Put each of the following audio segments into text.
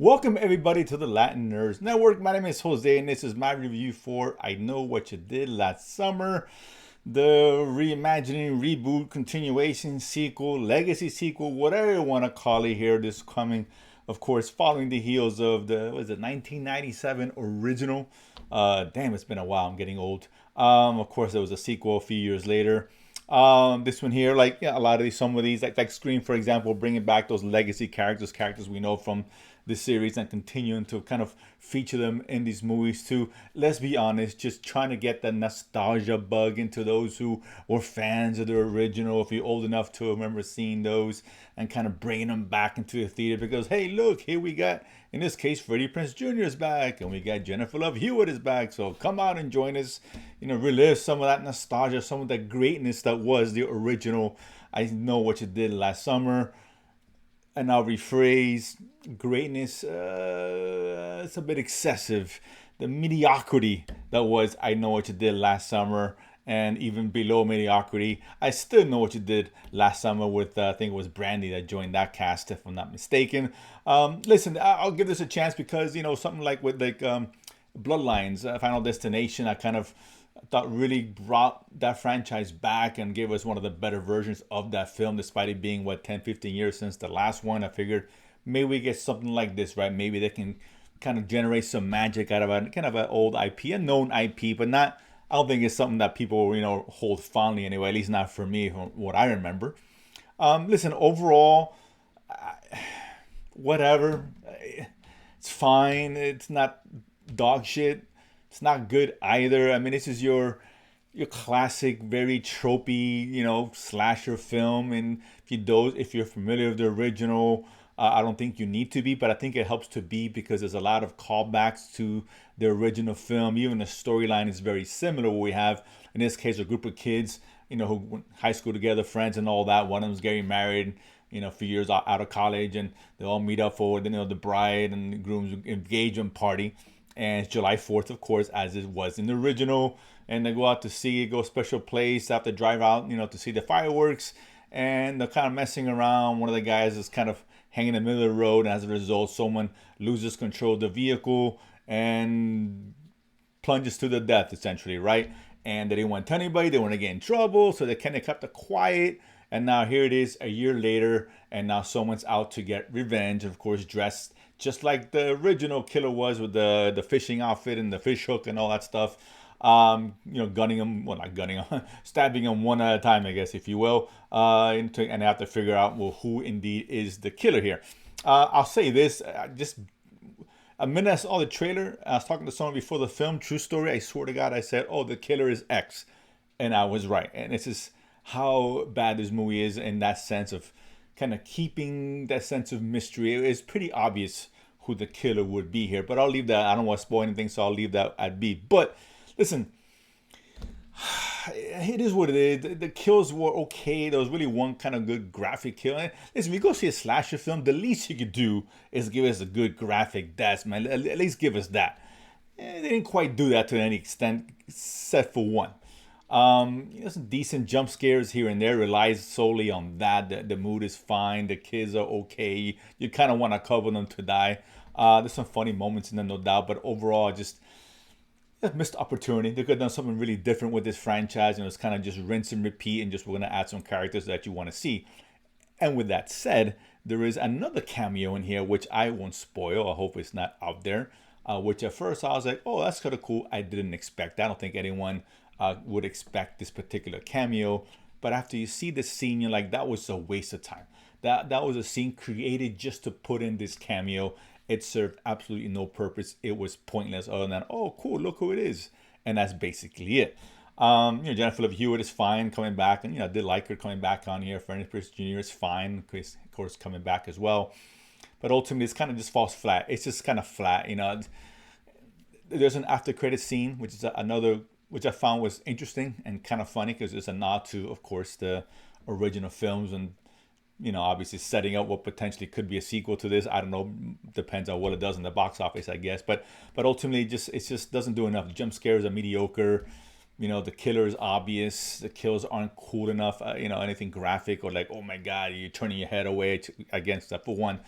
Welcome everybody to the Latin Nerds Network. My name is Jose and this is my review for I Know What You Did Last Summer. The reimagining, reboot, continuation, sequel, legacy sequel, whatever you want to call it here. This coming, of course, following the heels of the, was it 1997 original? Damn, it's been a while. I'm getting old. Of course, there was a sequel a few years later. This one here, like yeah, a lot of these, some of these, like Scream, for example, bringing back those legacy characters we know from this series and continuing to kind of feature them in these movies too. Let's be honest, just trying to get that nostalgia bug into those who were fans of the original. If you're old enough to remember seeing those and kind of bringing them back into the theater because hey, look, here we got in this case, Freddie Prinze Jr. is back, and we got Jennifer Love Hewitt is back. So come out and join us. Relive some of that nostalgia, some of that greatness that was the original. I Know What You Did Last Summer, and I'll rephrase greatness. It's a bit excessive. The mediocrity that was I Know What You Did Last Summer, and even below mediocrity, I Still Know What You Did Last Summer with I think it was Brandy that joined that cast, if I'm not mistaken. Listen, I'll give this a chance because something like with Bloodlines, Final Destination, I kind of thought really brought that franchise back and gave us one of the better versions of that film, despite it being 10, 15 years since the last one. I figured maybe we get something like this, right? Maybe they can kind of generate some magic out of a kind of an old IP, a known IP, but not. I don't think it's something that people hold fondly anyway. At least not for me, from what I remember. Listen, overall, whatever. It's fine. It's not dog shit. It's not good either. I mean, this is your classic, very tropey, slasher film. And if you're familiar with the original, I don't think you need to be, but I think it helps to be because there's a lot of callbacks to the original film. Even the storyline is very similar. We have, in this case, a group of kids, who went high school together, friends and all that. One of them's getting married, a few years out of college, and they all meet up for the bride and the groom's engagement party. And it's July 4th, of course, as it was in the original. And they go out to see, go special place, have to drive out, to see the fireworks. And they're kind of messing around. One of the guys is kind of hanging in the middle of the road. And as a result, someone loses control of the vehicle and plunges to the death, essentially, right? And they didn't want to tell anybody. They want to get in trouble. So they kind of kept it quiet. And now here it is a year later. And now someone's out to get revenge, of course, dressed just like the original killer was with the fishing outfit and the fish hook and all that stuff. Gunning him, well, not gunning him, stabbing him one at a time, I guess, if you will. And they have to figure out, well, who indeed is the killer here. I'll say this, just a minute I saw the trailer, I was talking to someone before the film, true story, I swear to God, I said, oh, the killer is X. And I was right. And this is how bad this movie is in that sense of kind of keeping that sense of mystery. It's pretty obvious who the killer would be here, but I'll leave that. I don't want to spoil anything, so I'll leave that at B. But listen, it is what it is. The kills were okay. There was really one kind of good graphic kill. Listen, if you go see a slasher film, the least you could do is give us a good graphic death, man. At least give us that. They didn't quite do that to any extent, except for one. Some decent jump scares here and there, relies solely on that. The mood is fine. The kids are okay. You kind of want to cover them to die. There's some funny moments in them, no doubt, but overall, just a missed opportunity. They could have done something really different with this franchise, and it's kind of just rinse and repeat, and just we're gonna add some characters that you want to see. And with that said, there is another cameo in here which I won't spoil. I hope it's not out there. Which at first I was like, oh, that's kind of cool. I didn't expect that. I don't think anyone would expect this particular cameo. But after you see the scene, you're like, that was a waste of time. That was a scene created just to put in this cameo. It served absolutely no purpose. It was pointless other than, oh, cool, look who it is. And that's basically it. Jennifer Love Hewitt is fine coming back. And, I did like her coming back on here. Freddie Prinze Jr. is fine, of course, coming back as well. But ultimately, it's kind of just falls flat. It's just kind of flat, There's an after credit scene, which is another, which I found was interesting and kind of funny because it's a nod to, of course, the original films and obviously setting up what potentially could be a sequel to this. I don't know, depends on what it does in the box office, I guess. But ultimately, it just doesn't do enough. The jump scares are mediocre. The killer is obvious. The kills aren't cool enough. Anything graphic or like, oh my God, you're turning your head away against that for one.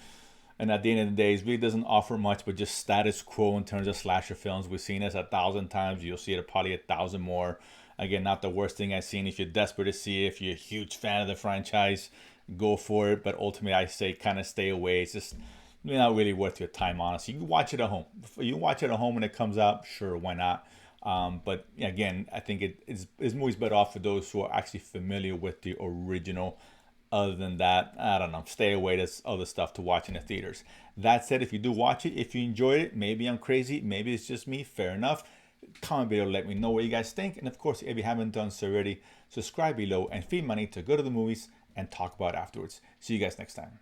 And at the end of the day, it really doesn't offer much but just status quo in terms of slasher films. We've seen this 1,000 times. You'll see it probably 1,000 more. Again, not the worst thing I've seen. If you're desperate to see it, if you're a huge fan of the franchise, go for it. But ultimately, I say kind of stay away. It's just not really worth your time, honestly. You can watch it at home. If you watch it at home when it comes out, sure, why not? But again, I think it's movies better off for those who are actually familiar with the original. Other than that, I don't know. Stay away. There's other stuff to watch in the theaters. That said, if you do watch it, if you enjoyed it, maybe I'm crazy, maybe it's just me, fair enough. Comment below, let me know what you guys think. And of course, if you haven't done so already, subscribe below and feed money to go to the movies and talk about it afterwards. See you guys next time.